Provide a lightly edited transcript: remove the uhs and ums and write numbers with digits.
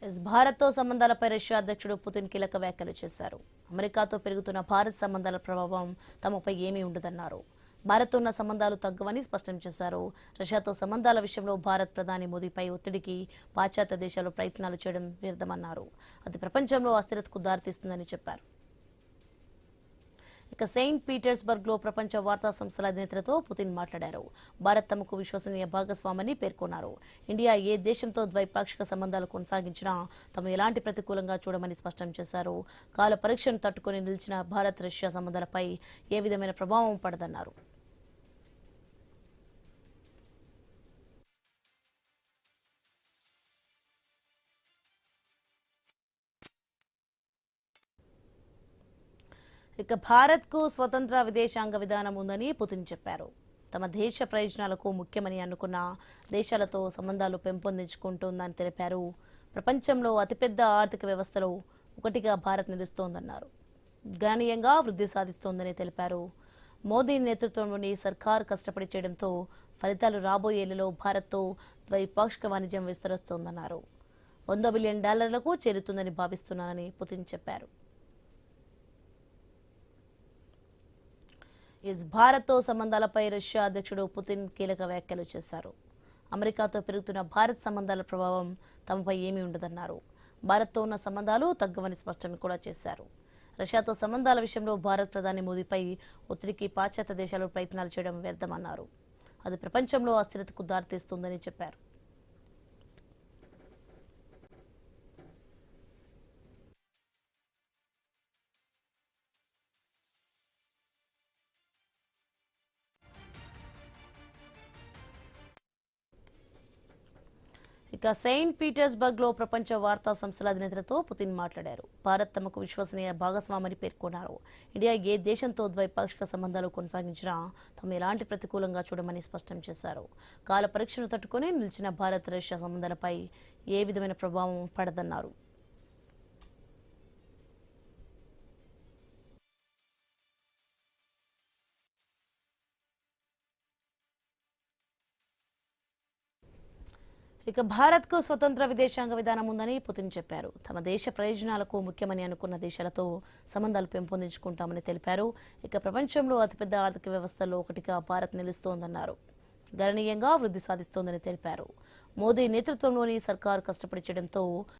భారత్తో సంబంధాలపై రష్యా అధ్యక్షుడు పుతిన్ కీలక వ్యాఖ్యలు చేశారు. అమెరికాతో పెరుగుతున్న భారత్ సంబంధాల ప్రభావం తమపై ఏమీ ఉండదన్నారు. భారత్తో ఉన్న సంబంధాలు తగ్గవని స్పష్టం చేశారు. రష్యాతో సంబంధాల విషయంలో భారత్ ప్రధాని మోదీపై ఒత్తిడికి పాశ్చాత్య దేశాలు ప్రయత్నాలు చేయడం వ్యర్థమన్నారు. అది ప్రపంచంలో అస్థిరతకు దారితీస్తుందని చెప్పారు. ఇక సెయింట్ పీటర్స్బర్గ్ లో ప్రపంచ వార్తా సంస్థల అధినేతలతో పుతిన్ మాట్లాడారు. భారత్ తమకు విశ్వసనీయ భాగస్వామని పేర్కొన్నారు. ఇండియా ఏ దేశంతో ద్వైపాక్షిక సంబంధాలు కొనసాగించినా తాము ఎలాంటి ప్రతికూలంగా చూడమని స్పష్టం చేశారు. కాల పరీక్షను తట్టుకుని నిలిచిన భారత్ రష్యా సంబంధాలపై ఏ విధమైన ప్రభావం పడదన్నారు. ఇక భారత్కు స్వతంత్ర విదేశాంగ విధానం ఉందని పుతిన్ చెప్పారు. తమ దేశ ప్రయోజనాలకు ముఖ్యమని అనుకున్న దేశాలతో సంబంధాలు పెంపొందించుకుంటోందని తెలిపారు. ప్రపంచంలో అతిపెద్ద ఆర్థిక వ్యవస్థలో ఒకటిగా భారత్ నిలుస్తోందన్నారు. గణనీయంగా వృద్ధి సాధిస్తోందని తెలిపారు. మోదీ నేతృత్వంలోని సర్కార్ కష్టపడి చేయడంతో ఫలితాలు రాబోయే ఏళ్లలో భారత్తో ద్వైపాక్షిక వాణిజ్యం విస్తరిస్తోందన్నారు. $100 బిలియన్ చేరుతుందని భావిస్తున్నానని పుతిన్ చెప్పారు. భారత్తో సంబంధాలపై రష్యా అధ్యక్షుడు పుతిన్ కీలక వ్యాఖ్యలు చేశారు. అమెరికాతో పెరుగుతున్న భారత్ సంబంధాల ప్రభావం తమపై ఏమీ ఉండదన్నారు. భారత్తో ఉన్న సంబంధాలు తగ్గవని స్పష్టం కూడా చేశారు. రష్యాతో సంబంధాల విషయంలో భారత్ ప్రధాని మోదీపై ఒత్తిడికి పాశ్చాత్య దేశాలు ప్రయత్నాలు చేయడం వ్యర్థమన్నారు. అది ప్రపంచంలో అస్థిరతకు దారితీస్తుందని చెప్పారు. ఇక సెయింట్ పీటర్స్బర్గ్ లో ప్రపంచ వార్తా సంస్థల అధినేతలతో పుతిన్ మాట్లాడారు. భారత్ తమకు విశ్వసనీయ భాగస్వామని పేర్కొన్నారు. ఇండియా ఏ దేశంతో ద్వైపాక్షిక సంబంధాలు కొనసాగించినా తాము ఎలాంటి ప్రతికూలంగా చూడమని స్పష్టం చేశారు. కాల పరీక్షను తట్టుకుని నిలిచిన భారత్ రష్యా సంబంధాలపై ఏ విధమైన ప్రభావం పడదన్నారు. ఇక భారత్కు స్వతంత్ర విదేశాంగ విధానం ఉందని పుతిన్ చెప్పారు. తమ దేశ ప్రయోజనాలకు ముఖ్యమని అనుకున్న దేశాలతో సంబంధాలు పెంపొందించుకుంటామని తెలిపారు. ఇక ప్రపంచంలో అతిపెద్ద ఆర్థిక వ్యవస్థల్లో ఒకటిగా భారత్ నిలుస్తోందన్నారు. గణనీయంగా వృద్ధి సాధిస్తోందని తెలిపారు. మోదీ నేతృత్వంలోని సర్కారు కష్టపడి చేయడంతో